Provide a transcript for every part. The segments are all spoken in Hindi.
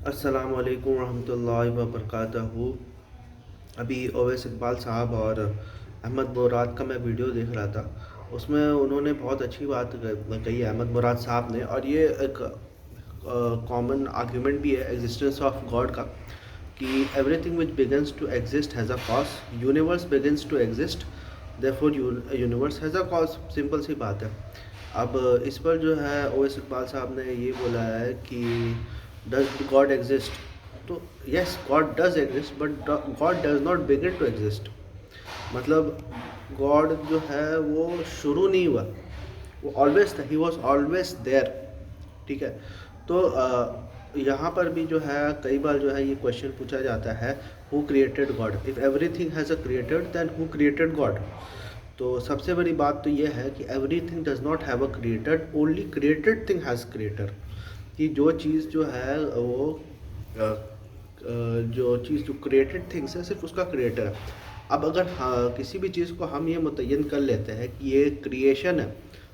अस्सलाम वालेकुम रहमतुल्लाहि व बरकातहू। अभी ओवैस इकबाल साहब और अहमद मुराद का मैं वीडियो देख रहा था। उसमें उन्होंने बहुत अच्छी बात कही है अहमद मुराद साहब ने, और ये एक कॉमन आर्ग्यूमेंट भी है एग्जिस्टेंस ऑफ गॉड का, कि everything which begins to exist has a cause, universe begins to exist therefore universe has a cause. Simple सी बात है। अब इस पर जो है ओवैस इकबाल साहब ने ये बोला है कि डज गॉड एग्जिस्ट, तो yes God does exist but God does not begin to exist. मतलब गॉड जो है वो शुरू नहीं हुआ, वो ऑलवेज था, ही वॉज ऑलवेज देयर। ठीक है। तो यहाँ पर भी जो है कई बार जो है ये क्वेश्चन पूछा जाता है, who created God, if everything has a creator then who created God. तो सबसे बड़ी बात तो ये है कि everything does not have a creator, only created thing has creator. कि जो चीज़ जो है वो जो चीज़ जो क्रिएटेड थिंग्स है सिर्फ उसका क्रिएटर है। अब अगर हाँ किसी भी चीज़ को हम ये मुतय्यन कर लेते हैं कि ये क्रिएशन है,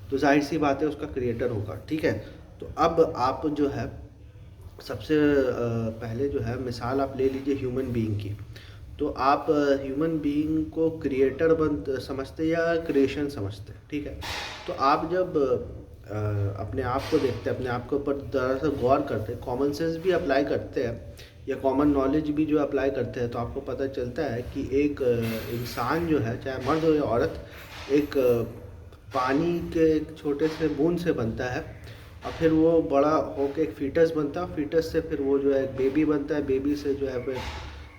तो जाहिर सी बात है उसका क्रिएटर होगा। ठीक है। तो अब आप जो है सबसे पहले जो है मिसाल आप ले लीजिए ह्यूमन बीइंग की। तो आप ह्यूमन बीइंग को क्रिएटर समझते या क्रिएशन समझते हैं? ठीक है। तो आप जब अपने आप को देखते हैं, अपने आप के ऊपर ज़रा सा गौर करते हैं, कॉमन सेंस भी अप्लाई करते हैं या कॉमन नॉलेज भी जो अप्लाई करते हैं, तो आपको पता चलता है कि एक इंसान जो है, चाहे मर्द हो या औरत, एक पानी के एक छोटे से बूंद से बनता है, और फिर वो बड़ा होकर एक फीटस बनता है, फीटस से फिर वो जो है एक बेबी बनता है, बेबी से जो है फिर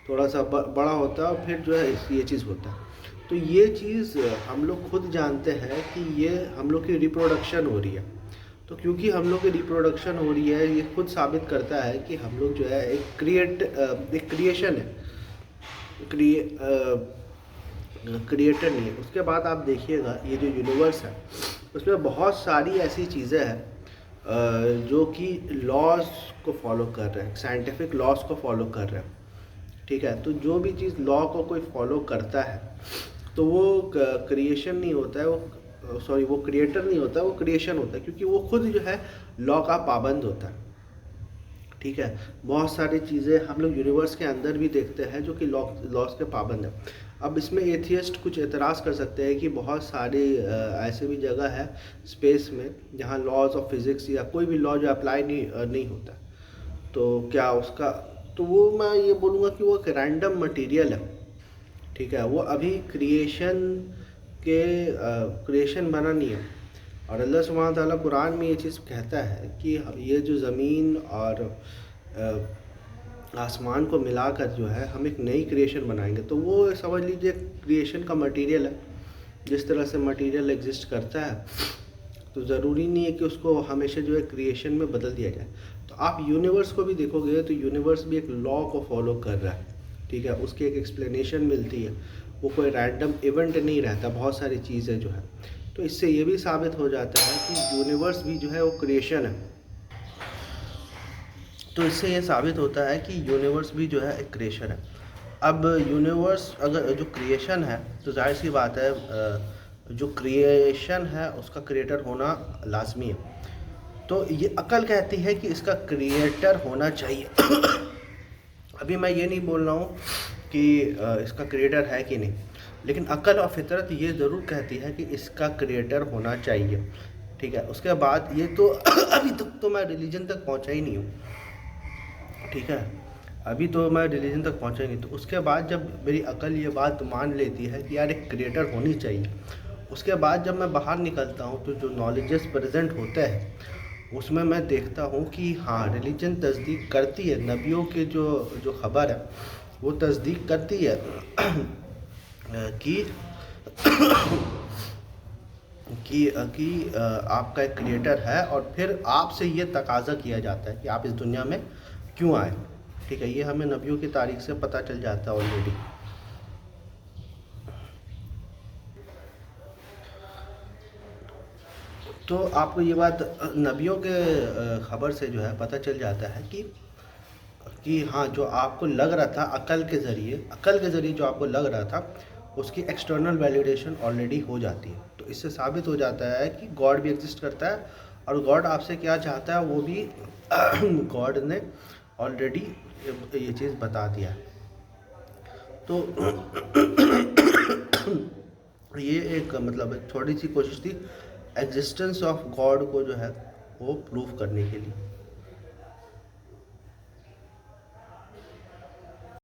थोड़ा सा बड़ा होता है, और फिर जो है ये चीज़ होता है। तो ये चीज़ हम लोग खुद जानते हैं कि ये हम लोग की रिप्रोडक्शन हो रही है। तो क्योंकि हम लोग की रिप्रोडक्शन हो रही है, ये खुद साबित करता है कि हम लोग जो है एक क्रिएशन है, क्रिएटर नहीं है। उसके बाद आप देखिएगा ये जो यूनिवर्स है उसमें बहुत सारी ऐसी चीज़ें हैं जो कि लॉज को फॉलो कर रहे हैं, साइंटिफिक लॉज को फॉलो कर रहे हैं। ठीक है। तो जो भी चीज़ लॉ को कोई फॉलो करता है तो वो क्रिएशन नहीं होता है, वो सॉरी वो क्रिएटर नहीं होता है, वो क्रिएशन होता है, क्योंकि वो खुद जो है लॉ का पाबंद होता है। ठीक है। बहुत सारी चीज़ें हम लोग यूनिवर्स के अंदर भी देखते हैं जो कि लॉस के पाबंद है। अब इसमें एथियस्ट कुछ एतराज़ कर सकते हैं कि बहुत सारी ऐसे भी जगह है स्पेस में जहाँ लॉज ऑफ फिज़िक्स या कोई भी लॉ जो अप्लाई नहीं होता, तो क्या उसका, तो वो मैं ये बोलूँगा कि वो एक रैंडम मटेरियल है। ठीक है। वो अभी क्रिएशन बना नहीं है। और अल्लाह सुब्हानहू तआला कुरान में ये चीज़ कहता है कि ये जो ज़मीन और आसमान को मिलाकर जो है हम एक नई क्रिएशन बनाएंगे। तो वो समझ लीजिए क्रिएशन का मटेरियल है। जिस तरह से मटेरियल एग्जिस्ट करता है, तो ज़रूरी नहीं है कि उसको हमेशा जो है क्रिएशन में बदल दिया जाए। तो आप यूनिवर्स को भी देखोगे तो यूनिवर्स भी एक लॉ को फॉलो कर रहा है। ठीक है। उसकी एक एक्सप्लेनेशन मिलती है, वो कोई रैंडम इवेंट नहीं रहता, बहुत सारी चीज़ें जो है। तो इससे ये भी साबित हो जाता है कि यूनिवर्स भी जो है वो क्रिएशन है। तो इससे ये साबित होता है कि यूनिवर्स भी जो है एक क्रिएशन है। अब यूनिवर्स अगर जो क्रिएशन है, तो जाहिर सी बात है जो क्रिएशन है उसका क्रिएटर होना लाजमी है। तो ये अक्ल कहती है कि इसका क्रिएटर होना चाहिए। अभी मैं ये नहीं बोल रहा हूँ कि इसका क्रिएटर है कि नहीं, लेकिन अक्ल और फितरत ये ज़रूर कहती है कि इसका क्रिएटर होना चाहिए। ठीक है। उसके बाद ये तो अभी तक तो मैं रिलीजन तक पहुँचा ही नहीं हूँ। ठीक है। अभी तो मैं रिलीजन तक पहुँचा ही नहीं। तो उसके बाद जब मेरी अकल ये बात मान लेती है कि यार एक क्रिएटर होनी चाहिए, उसके बाद जब मैं बाहर निकलता हूँ तो जो नॉलेजेस प्रेजेंट होते हैं उसमें मैं देखता हूँ कि हाँ रिलीजन तस्दीक करती है, नबियों के जो जो ख़बर है वो तस्दीक करती है कि आपका एक क्रिएटर है, और फिर आपसे ये तकाजा किया जाता है कि आप इस दुनिया में क्यों आए। ठीक है। ये हमें नबियों की तारीख से पता चल जाता है ऑलरेडी। तो आपको ये बात नबियों के ख़बर से जो है पता चल जाता है कि हाँ जो आपको लग रहा था अकल के ज़रिए जो आपको लग रहा था उसकी एक्सटर्नल वैलिडेशन ऑलरेडी हो जाती है। तो इससे साबित हो जाता है कि गॉड भी एग्जिस्ट करता है, और गॉड आपसे क्या चाहता है वो भी गॉड ने ऑलरेडी ये चीज़ बता दिया। तो ये एक मतलब थोड़ी सी कोशिश थी एग्जिस्टेंस ऑफ गॉड को जो है वो प्रूव करने के लिए।